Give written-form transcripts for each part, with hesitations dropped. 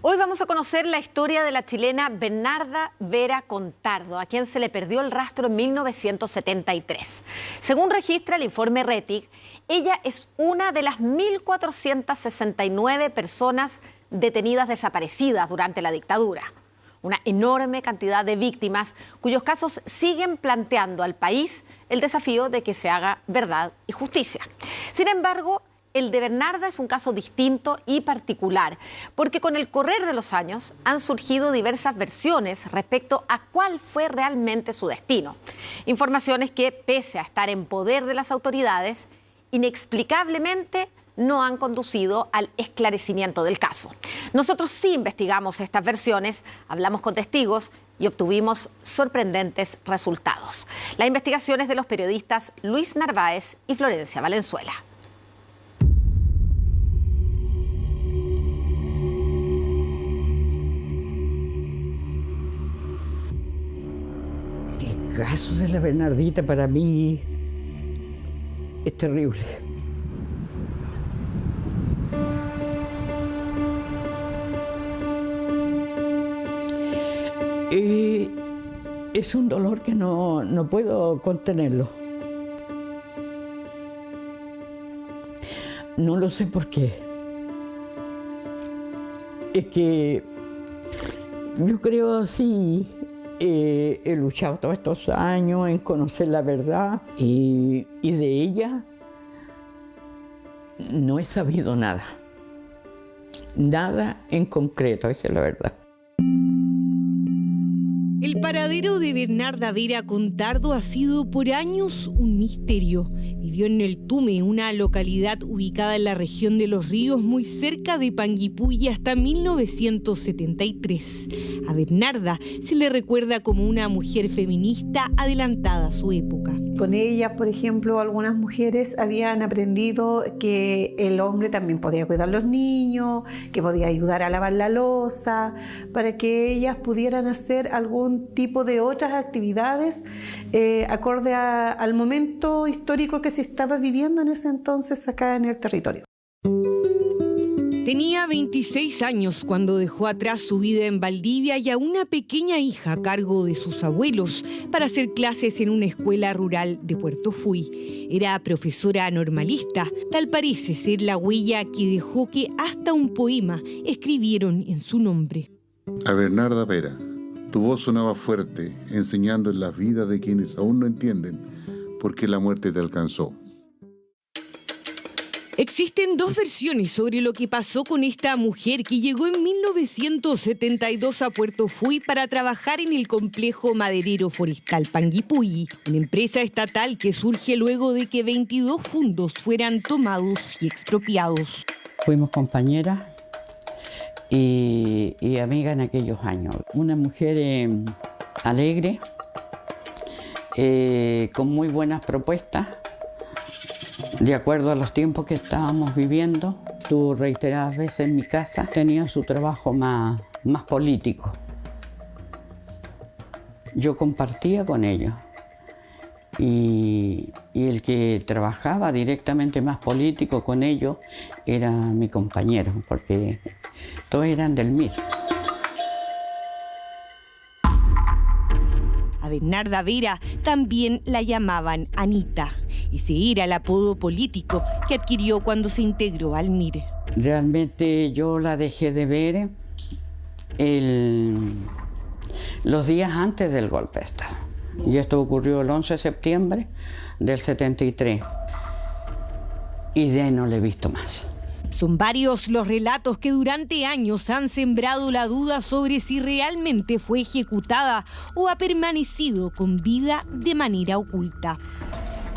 Hoy vamos a conocer la historia de la chilena Bernarda Vera Contardo, a quien se le perdió el rastro en 1973. Según registra el informe RETIC, ella es una de las 1.469 personas detenidas desaparecidas durante la dictadura. Una enorme cantidad de víctimas cuyos casos siguen planteando al país el desafío de que se haga verdad y justicia. Sin embargo, el de Bernarda es un caso distinto y particular, porque con el correr de los años han surgido diversas versiones respecto a cuál fue realmente su destino. Informaciones que, pese a estar en poder de las autoridades, inexplicablemente no han conducido al esclarecimiento del caso. Nosotros sí investigamos estas versiones, hablamos con testigos y obtuvimos sorprendentes resultados. La investigación es de los periodistas Luis Narváez y Florencia Valenzuela. El caso de la Bernardita para mí es terrible. Es un dolor que no puedo contenerlo. No lo sé por qué. Es que yo creo sí. He luchado todos estos años en conocer la verdad y de ella no he sabido nada. Nada en concreto, esa es la verdad. El paradero de Bernarda Vera Contardo ha sido por años un misterio. Vivió en El Tume, una localidad ubicada en la región de Los Ríos, muy cerca de Panguipulli, hasta 1973. A Bernarda se le recuerda como una mujer feminista adelantada a su época. Con ella, por ejemplo, algunas mujeres habían aprendido que el hombre también podía cuidar a los niños, que podía ayudar a lavar la loza, para que ellas pudieran hacer algún tipo de otras actividades acorde al momento histórico que se estaba viviendo en ese entonces acá en el territorio. Tenía 26 años cuando dejó atrás su vida en Valdivia y a una pequeña hija a cargo de sus abuelos para hacer clases en una escuela rural de Puerto Fuy. Era profesora normalista, tal parece ser la huella que dejó que hasta un poema escribieron en su nombre. A Bernarda Vera, tu voz sonaba fuerte, enseñando en la vida de quienes aún no entienden por qué la muerte te alcanzó. Existen dos versiones sobre lo que pasó con esta mujer que llegó en 1972 a Puerto Fuy para trabajar en el complejo maderero forestal Panguipulli, una empresa estatal que surge luego de que 22 fundos fueran tomados y expropiados. Fuimos compañeras y amigas en aquellos años. Una mujer alegre, con muy buenas propuestas, de acuerdo a los tiempos que estábamos viviendo. Estuvo reiteradas veces en mi casa. Tenía su trabajo más político. Yo compartía con ellos. Y el que trabajaba directamente más político con ellos era mi compañero, porque todos eran del MIR. A Bernarda Vera también la llamaban Anita. Ese era el apodo político que adquirió cuando se integró al MIR. Realmente yo la dejé de ver los días antes del golpe de Estado. Y esto ocurrió el 11 de septiembre del 73. Y de ahí no la he visto más. Son varios los relatos que durante años han sembrado la duda sobre si realmente fue ejecutada o ha permanecido con vida de manera oculta.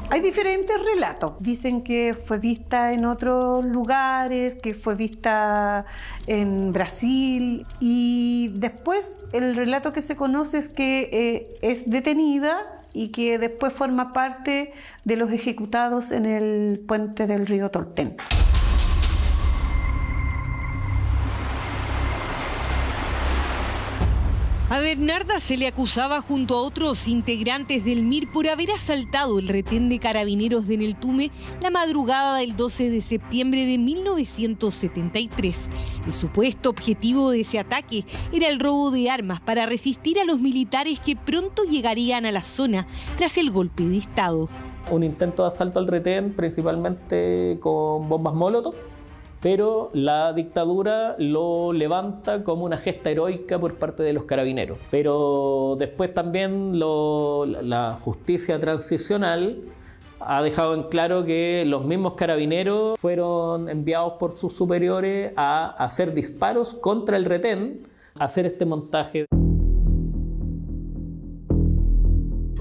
Hay diferentes relatos. Dicen que fue vista en otros lugares, que fue vista en Brasil, y después el relato que se conoce es que es detenida y que después forma parte de los ejecutados en el puente del río Tolten. A Bernarda se le acusaba junto a otros integrantes del MIR por haber asaltado el retén de carabineros de Neltume la madrugada del 12 de septiembre de 1973. El supuesto objetivo de ese ataque era el robo de armas para resistir a los militares que pronto llegarían a la zona tras el golpe de Estado. Un intento de asalto al retén, principalmente con bombas Molotov, pero la dictadura lo levanta como una gesta heroica por parte de los carabineros. Pero después también la justicia transicional ha dejado en claro que los mismos carabineros fueron enviados por sus superiores a hacer disparos contra el retén, a hacer este montaje.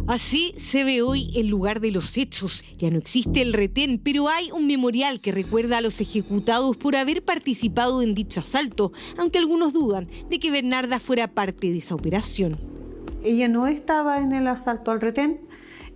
Así se ve hoy el lugar de los hechos. Ya no existe el retén, pero hay un memorial que recuerda a los ejecutados por haber participado en dicho asalto, aunque algunos dudan de que Bernarda fuera parte de esa operación. Ella no estaba en el asalto al retén,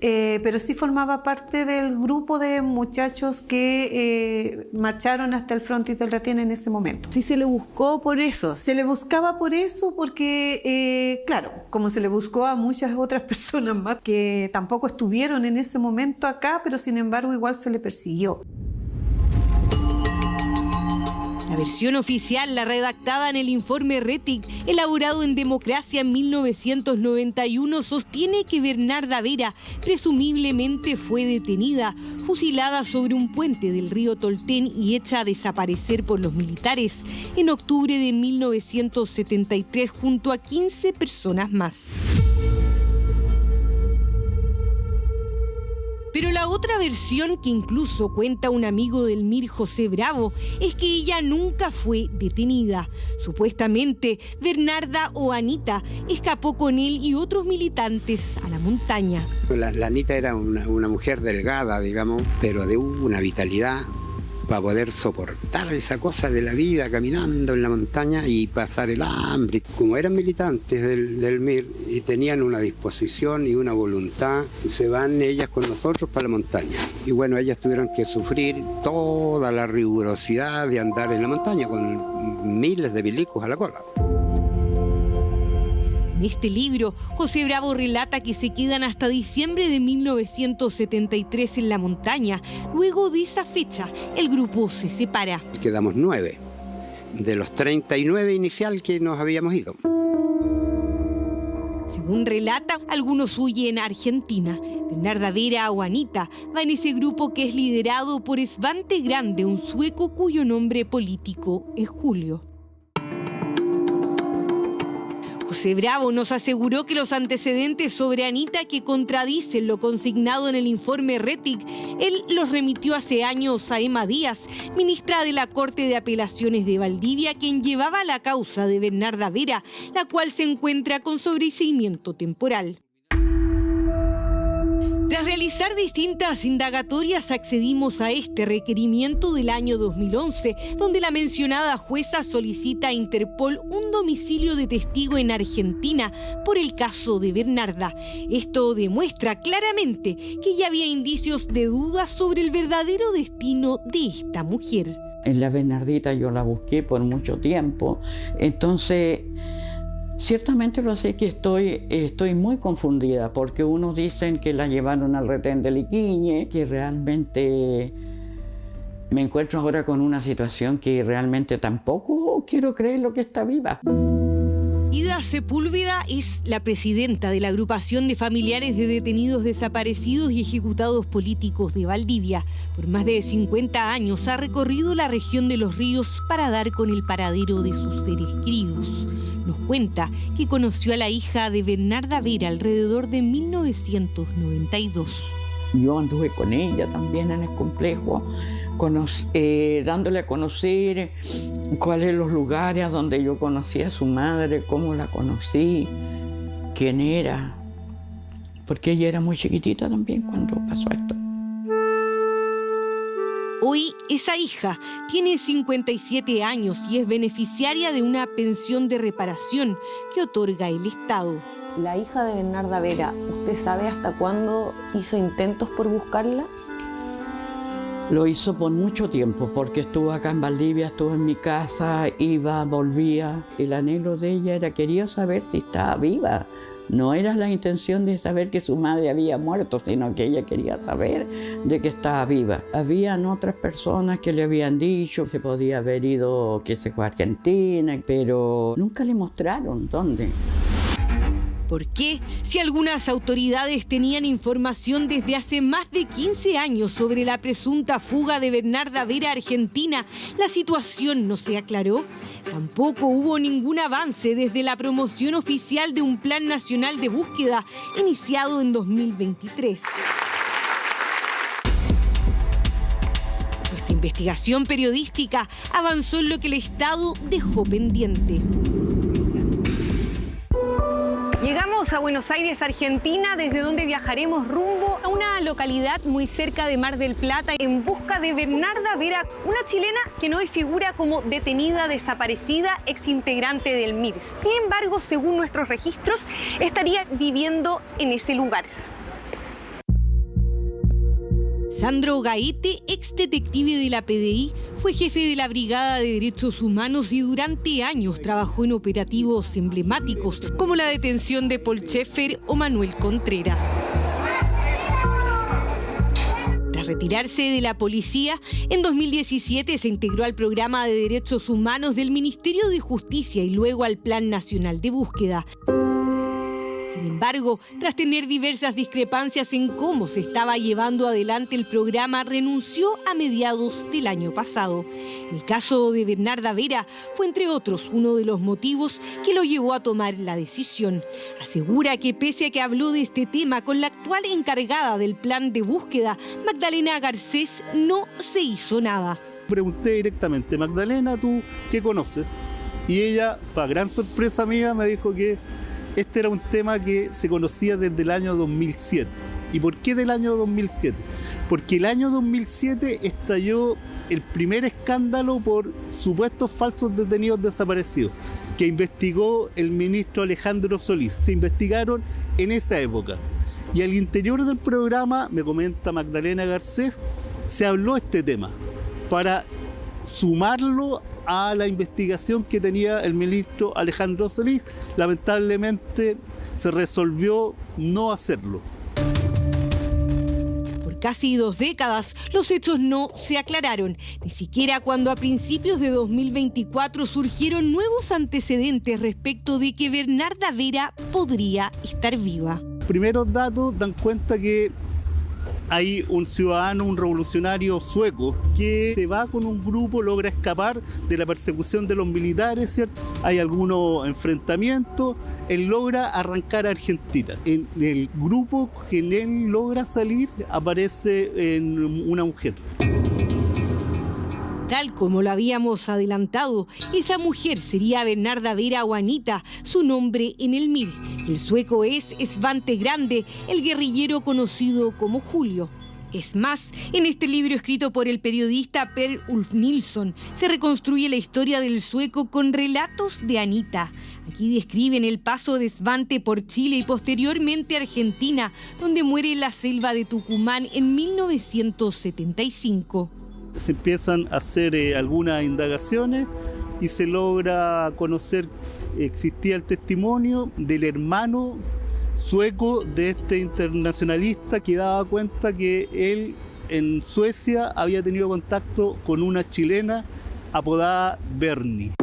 pero sí formaba parte del grupo de muchachos que marcharon hasta el frontis del retén en ese momento. ¿Sí se le buscó por eso? Se le buscaba por eso porque, claro, como se le buscó a muchas otras personas más que tampoco estuvieron en ese momento acá, pero sin embargo igual se le persiguió. La versión oficial, la redactada en el informe Rettig, elaborado en Democracia en 1991, sostiene que Bernarda Vera presumiblemente fue detenida, fusilada sobre un puente del río Tolten y hecha desaparecer por los militares en octubre de 1973 junto a 15 personas más. Pero la otra versión, que incluso cuenta un amigo del MIR, José Bravo, es que ella nunca fue detenida. Supuestamente, Bernarda o Anita escapó con él y otros militantes a la montaña. La Anita era una mujer delgada, digamos, pero de una vitalidad para poder soportar esa cosa de la vida caminando en la montaña y pasar el hambre. Como eran militantes del MIR y tenían una disposición y una voluntad, se van ellas con nosotros para la montaña. Y bueno, ellas tuvieron que sufrir toda la rigurosidad de andar en la montaña con miles de milicos a la cola. En este libro, José Bravo relata que se quedan hasta diciembre de 1973 en la montaña. Luego de esa fecha, el grupo se separa. Quedamos 9, de los 39 inicial que nos habíamos ido. Según relata, algunos huyen a Argentina. Bernarda Vera o Anita va en ese grupo que es liderado por Svante Grande, un sueco cuyo nombre político es Julio. José Bravo nos aseguró que los antecedentes sobre Anita, que contradicen lo consignado en el informe Rettig, él los remitió hace años a Emma Díaz, ministra de la Corte de Apelaciones de Valdivia, quien llevaba la causa de Bernarda Vera, la cual se encuentra con sobreseimiento temporal. Tras realizar distintas indagatorias, accedimos a este requerimiento del año 2011, donde la mencionada jueza solicita a Interpol un domicilio de testigo en Argentina por el caso de Bernarda. Esto demuestra claramente que ya había indicios de dudas sobre el verdadero destino de esta mujer. En la Bernardita yo la busqué por mucho tiempo, entonces ciertamente lo sé que estoy muy confundida, porque unos dicen que la llevaron al retén de Liquiñe, que realmente me encuentro ahora con una situación que realmente tampoco quiero creer lo que está viva. Ida Sepúlveda es la presidenta de la agrupación de familiares de detenidos desaparecidos y ejecutados políticos de Valdivia. Por más de 50 años ha recorrido la región de Los Ríos para dar con el paradero de sus seres queridos. Nos cuenta que conoció a la hija de Bernarda Vera alrededor de 1992. Yo anduve con ella también en el complejo, dándole a conocer cuáles los lugares a donde yo conocí a su madre, cómo la conocí, quién era, porque ella era muy chiquitita también cuando pasó esto. Hoy esa hija tiene 57 años y es beneficiaria de una pensión de reparación que otorga el Estado. La hija de Bernarda Vera, ¿usted sabe hasta cuándo hizo intentos por buscarla? Lo hizo por mucho tiempo, porque estuvo acá en Valdivia, estuvo en mi casa, iba, volvía. El anhelo de ella quería saber si estaba viva. No era la intención de saber que su madre había muerto, sino que ella quería saber de que estaba viva. Habían otras personas que le habían dicho que se podía haber ido, que se fue a Argentina, pero nunca le mostraron dónde. ¿Por qué? Si algunas autoridades tenían información desde hace más de 15 años sobre la presunta fuga de Bernarda Vera a Argentina, la situación no se aclaró. Tampoco hubo ningún avance desde la promoción oficial de un Plan Nacional de Búsqueda iniciado en 2023. Nuestra investigación periodística avanzó en lo que el Estado dejó pendiente. Llegamos a Buenos Aires, Argentina, desde donde viajaremos rumbo a una localidad muy cerca de Mar del Plata en busca de Bernarda Vera, una chilena que hoy figura como detenida desaparecida, exintegrante del MIR. Sin embargo, según nuestros registros, estaría viviendo en ese lugar. Sandro Gaete, ex detective de la PDI, fue jefe de la Brigada de Derechos Humanos y durante años trabajó en operativos emblemáticos como la detención de Paul Schaeffer o Manuel Contreras. Tras retirarse de la policía, en 2017 se integró al programa de Derechos Humanos del Ministerio de Justicia y luego al Plan Nacional de Búsqueda. Sin embargo, tras tener diversas discrepancias en cómo se estaba llevando adelante el programa, renunció a mediados del año pasado. El caso de Bernarda Vera fue, entre otros, uno de los motivos que lo llevó a tomar la decisión. Asegura que pese a que habló de este tema con la actual encargada del plan de búsqueda, Magdalena Garcés, no se hizo nada. Pregunté directamente, Magdalena, ¿tú qué conoces? Y ella, para gran sorpresa mía, me dijo que este era un tema que se conocía desde el año 2007. ¿Y por qué del año 2007? Porque el año 2007 estalló el primer escándalo por supuestos falsos detenidos desaparecidos que investigó el ministro Alejandro Solís. Se investigaron en esa época. Y al interior del programa, me comenta Magdalena Garcés, se habló este tema para sumarlo a la investigación que tenía el ministro Alejandro Solís. Lamentablemente se resolvió no hacerlo. Por casi 2 décadas, los hechos no se aclararon, ni siquiera cuando a principios de 2024 surgieron nuevos antecedentes respecto de que Bernarda Vera podría estar viva. Primeros datos dan cuenta que hay un ciudadano, un revolucionario sueco, que se va con un grupo, logra escapar de la persecución de los militares, ¿cierto? Hay algunos enfrentamientos, él logra arrancar a Argentina. En el grupo que él logra salir, aparece una mujer. Tal como lo habíamos adelantado, esa mujer sería Bernarda Vera o Anita, su nombre en el MIR. El sueco es Svante Grande, el guerrillero conocido como Julio. Es más, en este libro escrito por el periodista Per Ulf Nilsson, se reconstruye la historia del sueco con relatos de Anita. Aquí describen el paso de Svante por Chile y posteriormente Argentina, donde muere en la selva de Tucumán en 1975. Se empiezan a hacer algunas indagaciones y se logra conocer, existía el testimonio del hermano sueco de este internacionalista que daba cuenta que él en Suecia había tenido contacto con una chilena apodada Bernie.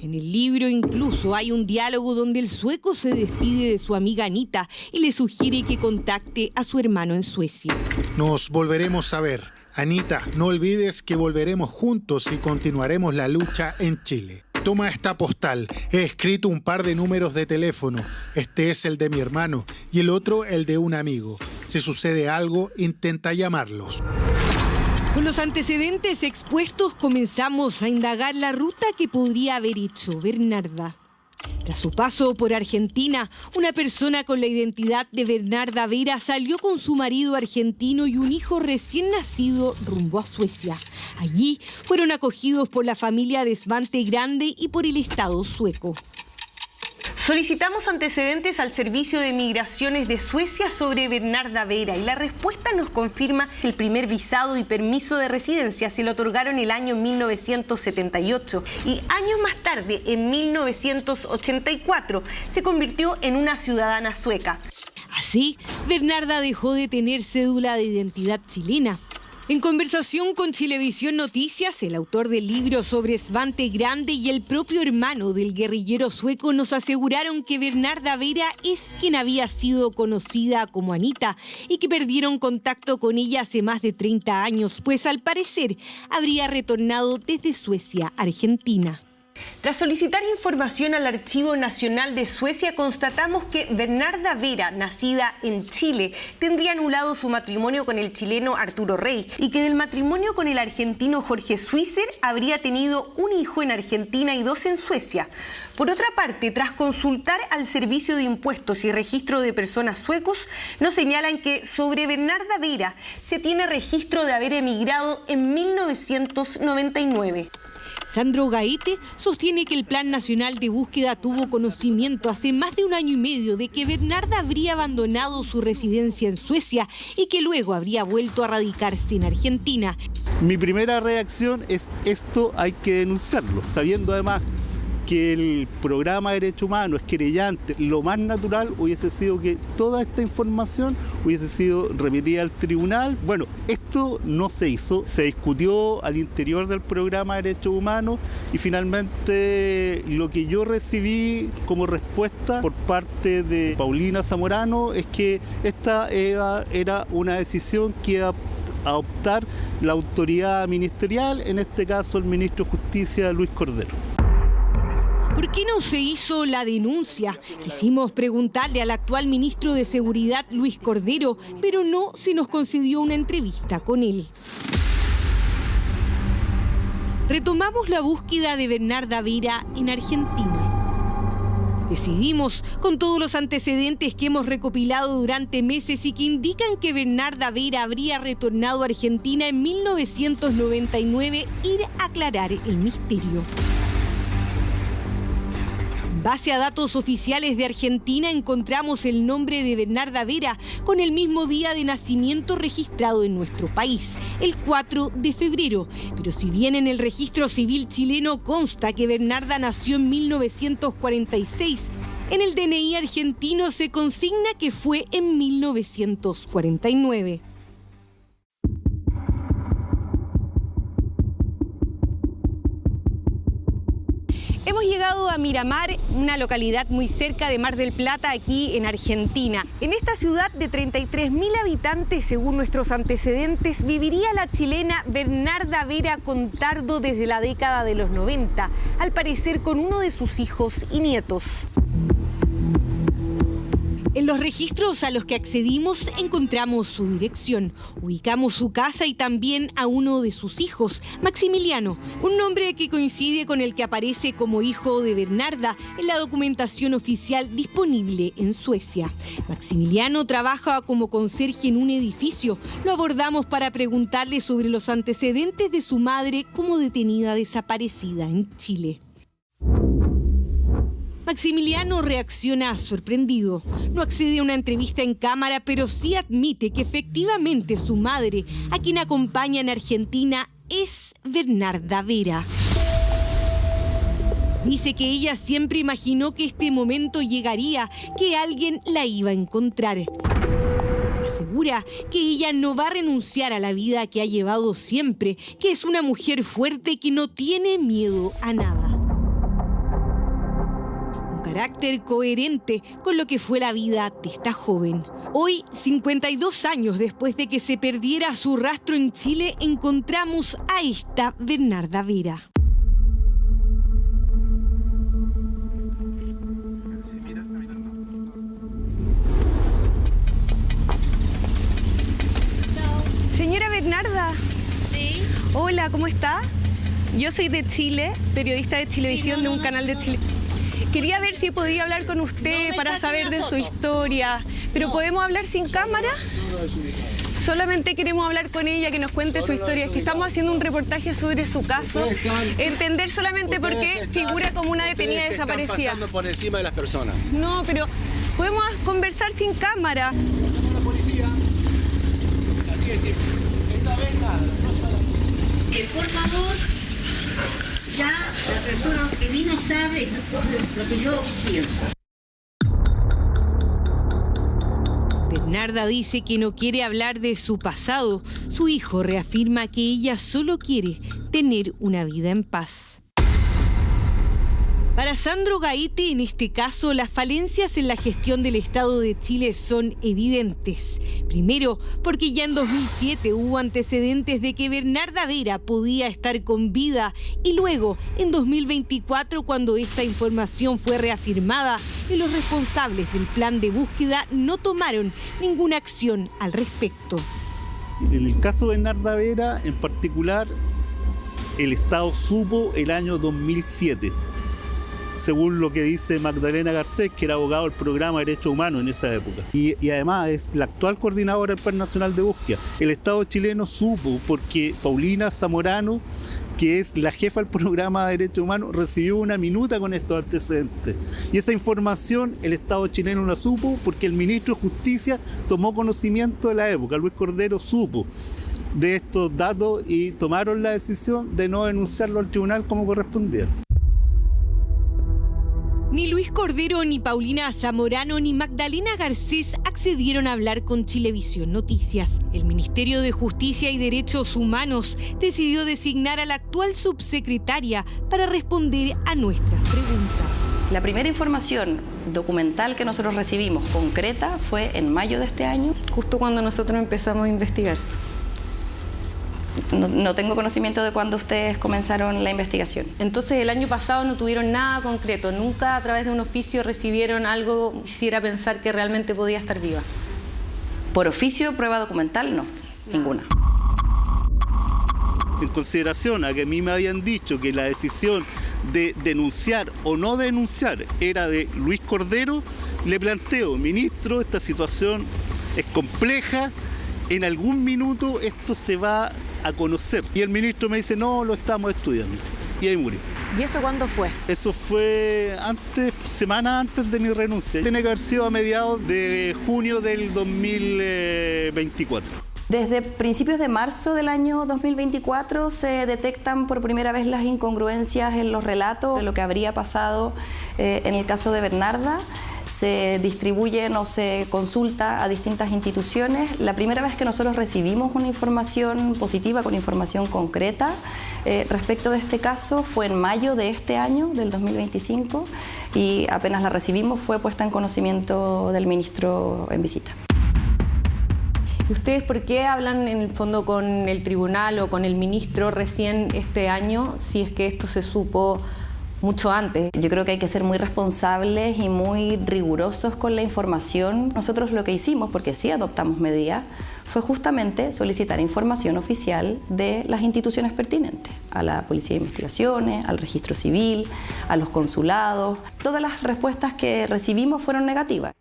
En el libro incluso hay un diálogo donde el sueco se despide de su amiga Anita y le sugiere que contacte a su hermano en Suecia. Nos volveremos a ver. Anita, no olvides que volveremos juntos y continuaremos la lucha en Chile. Toma esta postal. He escrito un par de números de teléfono. Este es el de mi hermano y el otro el de un amigo. Si sucede algo, intenta llamarlos. Con los antecedentes expuestos, comenzamos a indagar la ruta que podría haber hecho Bernarda. Tras su paso por Argentina, una persona con la identidad de Bernarda Vera salió con su marido argentino y un hijo recién nacido rumbo a Suecia. Allí fueron acogidos por la familia de Svante Grande y por el Estado sueco. Solicitamos antecedentes al Servicio de Migraciones de Suecia sobre Bernarda Vera y la respuesta nos confirma que el primer visado y permiso de residencia se le otorgaron el año 1978 y años más tarde, en 1984, se convirtió en una ciudadana sueca. Así, Bernarda dejó de tener cédula de identidad chilena. En conversación con Chilevisión Noticias, el autor del libro sobre Svante Grande y el propio hermano del guerrillero sueco nos aseguraron que Bernarda Vera es quien había sido conocida como Anita y que perdieron contacto con ella hace más de 30 años, pues al parecer habría retornado desde Suecia a Argentina. Tras solicitar información al Archivo Nacional de Suecia, constatamos que Bernarda Vera, nacida en Chile, tendría anulado su matrimonio con el chileno Arturo Rey y que del matrimonio con el argentino Jorge Swisser habría tenido un hijo en Argentina y 2 en Suecia. Por otra parte, tras consultar al Servicio de Impuestos y Registro de Personas suecos, nos señalan que sobre Bernarda Vera se tiene registro de haber emigrado en 1999. Sandro Gaete sostiene que el Plan Nacional de Búsqueda tuvo conocimiento hace más de 1 año y medio de que Bernarda habría abandonado su residencia en Suecia y que luego habría vuelto a radicarse en Argentina. Mi primera reacción es: esto hay que denunciarlo, sabiendo además que el programa de Derechos Humanos es querellante. Lo más natural hubiese sido que toda esta información hubiese sido remitida al tribunal. Bueno, esto no se hizo, se discutió al interior del programa de Derechos Humanos y finalmente lo que yo recibí como respuesta por parte de Paulina Zamorano es que esta era una decisión que iba a adoptar la autoridad ministerial, en este caso el ministro de Justicia Luis Cordero. ¿Por qué no se hizo la denuncia? Quisimos preguntarle al actual ministro de Seguridad, Luis Cordero, pero no se nos concedió una entrevista con él. Retomamos la búsqueda de Bernarda Vera en Argentina. Decidimos, con todos los antecedentes que hemos recopilado durante meses y que indican que Bernarda Vera habría retornado a Argentina en 1999, ir a aclarar el misterio. En base a datos oficiales de Argentina, encontramos el nombre de Bernarda Vera con el mismo día de nacimiento registrado en nuestro país, el 4 de febrero. Pero si bien en el registro civil chileno consta que Bernarda nació en 1946, en el DNI argentino se consigna que fue en 1949. Hemos llegado a Miramar, una localidad muy cerca de Mar del Plata, aquí en Argentina. En esta ciudad de 33.000 habitantes, según nuestros antecedentes, viviría la chilena Bernarda Vera Contardo desde la década de los 90, al parecer con uno de sus hijos y nietos. En los registros a los que accedimos encontramos su dirección, ubicamos su casa y también a uno de sus hijos, Maximiliano, un nombre que coincide con el que aparece como hijo de Bernarda en la documentación oficial disponible en Suecia. Maximiliano trabaja como conserje en un edificio. Lo abordamos para preguntarle sobre los antecedentes de su madre como detenida desaparecida en Chile. Maximiliano reacciona sorprendido. No accede a una entrevista en cámara, pero sí admite que efectivamente su madre, a quien acompaña en Argentina, es Bernarda Vera. Dice que ella siempre imaginó que este momento llegaría, que alguien la iba a encontrar. Asegura que ella no va a renunciar a la vida que ha llevado siempre, que es una mujer fuerte que no tiene miedo a nada. Carácter coherente con lo que fue la vida de esta joven. Hoy, 52 años después de que se perdiera su rastro en Chile, encontramos a esta Bernarda Vera. Señora Bernarda. Sí. Hola, ¿cómo está? Yo soy de Chile, periodista de Chilevisión, de un canal de Chile. Quería ver si podía hablar con usted para saber de su historia. ¿Pero podemos hablar sin cámara? Solamente queremos hablar con ella, que nos cuente su historia. Es que estamos haciendo un reportaje sobre su caso. Entender solamente por qué figura como una detenida desaparecida. Están pasando por encima de las personas. No, pero podemos conversar sin cámara. La policía. Así es simple. Esta vez nada. Por favor, ya la persona que vino sabe lo que yo pienso. Bernarda dice que no quiere hablar de su pasado. Su hijo reafirma que ella solo quiere tener una vida en paz. Para Sandro Gaete, en este caso, las falencias en la gestión del Estado de Chile son evidentes. Primero, porque ya en 2007 hubo antecedentes de que Bernarda Vera podía estar con vida. Y luego, en 2024, cuando esta información fue reafirmada, y los responsables del plan de búsqueda no tomaron ninguna acción al respecto. En el caso de Bernarda Vera, en particular, el Estado supo el año 2007. Según lo que dice Magdalena Garcés, que era abogado del programa de Derechos Humanos en esa época. Y además es la actual coordinadora del Plan Nacional de Búsqueda. El Estado chileno supo porque Paulina Zamorano, que es la jefa del programa de Derechos Humanos, recibió una minuta con estos antecedentes. Y esa información el Estado chileno la supo porque el ministro de Justicia tomó conocimiento de la época. Luis Cordero supo de estos datos y tomaron la decisión de no denunciarlo al tribunal como correspondía. Ni Luis Cordero, ni Paulina Zamorano, ni Magdalena Garcés accedieron a hablar con Chilevisión Noticias. El Ministerio de Justicia y Derechos Humanos decidió designar a la actual subsecretaria para responder a nuestras preguntas. La primera información documental que nosotros recibimos, concreta, fue en mayo de este año. Justo cuando nosotros empezamos a investigar. No tengo conocimiento de cuándo ustedes comenzaron la investigación. Entonces el año pasado no tuvieron nada concreto, nunca a través de un oficio recibieron algo que hiciera pensar que realmente podía estar viva. Por oficio, prueba documental, no, ninguna. En consideración a que a mí me habían dicho que la decisión de denunciar o no denunciar era de Luis Cordero, le planteo, ministro, esta situación es compleja, en algún minuto esto se va a conocer. Y el ministro me dice, no, lo estamos estudiando. Y ahí murió. ¿Y eso cuándo fue? Eso fue semana antes de mi renuncia. Tiene que haber sido a mediados de junio del 2024. Desde principios de marzo del año 2024 se detectan por primera vez las incongruencias en los relatos de lo que habría pasado en el caso de Bernarda. Se distribuyen o se consulta a distintas instituciones. La primera vez que nosotros recibimos una información positiva, con información concreta respecto de este caso, fue en mayo de este año, del 2025, y apenas la recibimos fue puesta en conocimiento del ministro en visita. ¿Y ustedes por qué hablan en el fondo con el tribunal o con el ministro recién este año, si es que esto se supo mucho antes? Yo creo que hay que ser muy responsables y muy rigurosos con la información. Nosotros lo que hicimos, porque sí adoptamos medidas, fue justamente solicitar información oficial de las instituciones pertinentes, a la Policía de Investigaciones, al Registro Civil, a los consulados. Todas las respuestas que recibimos fueron negativas.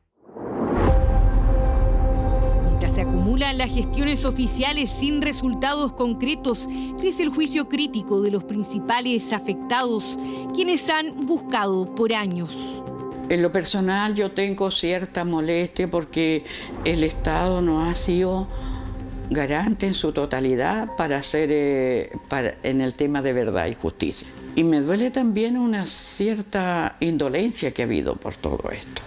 Se acumulan las gestiones oficiales sin resultados concretos, crece el juicio crítico de los principales afectados, quienes han buscado por años. En lo personal yo tengo cierta molestia porque el Estado no ha sido garante en su totalidad para hacer en el tema de verdad y justicia. Y me duele también una cierta indolencia que ha habido por todo esto.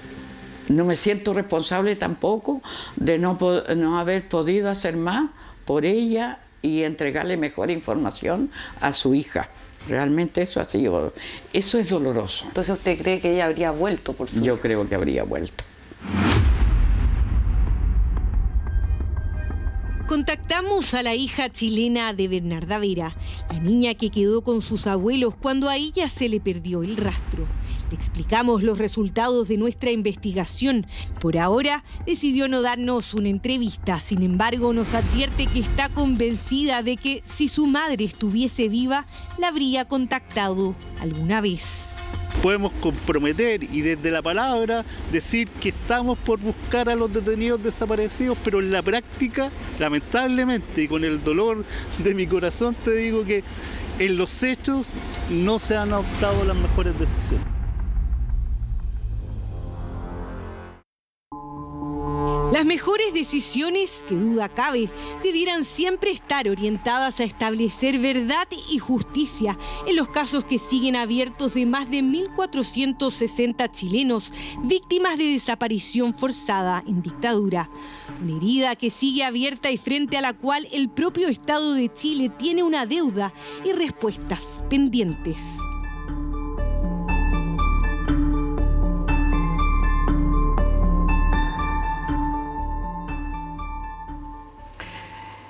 No me siento responsable tampoco de no haber podido hacer más por ella y entregarle mejor información a su hija. Realmente eso es doloroso. Entonces, ¿usted cree que ella habría vuelto por su hija? Yo creo que habría vuelto. Contactamos a la hija chilena de Bernarda Vera, la niña que quedó con sus abuelos cuando a ella se le perdió el rastro. Le explicamos los resultados de nuestra investigación. Por ahora decidió no darnos una entrevista, sin embargo nos advierte que está convencida de que si su madre estuviese viva, la habría contactado alguna vez. podemos comprometer y desde la palabra decir que estamos por buscar a los detenidos desaparecidos, pero en la práctica, lamentablemente, y con el dolor de mi corazón, te digo que en los hechos no se han adoptado las mejores decisiones. Las mejores decisiones, que duda cabe, debieran siempre estar orientadas a establecer verdad y justicia en los casos que siguen abiertos de más de 1.460 chilenos víctimas de desaparición forzada en dictadura. Una herida que sigue abierta y frente a la cual el propio Estado de Chile tiene una deuda y respuestas pendientes.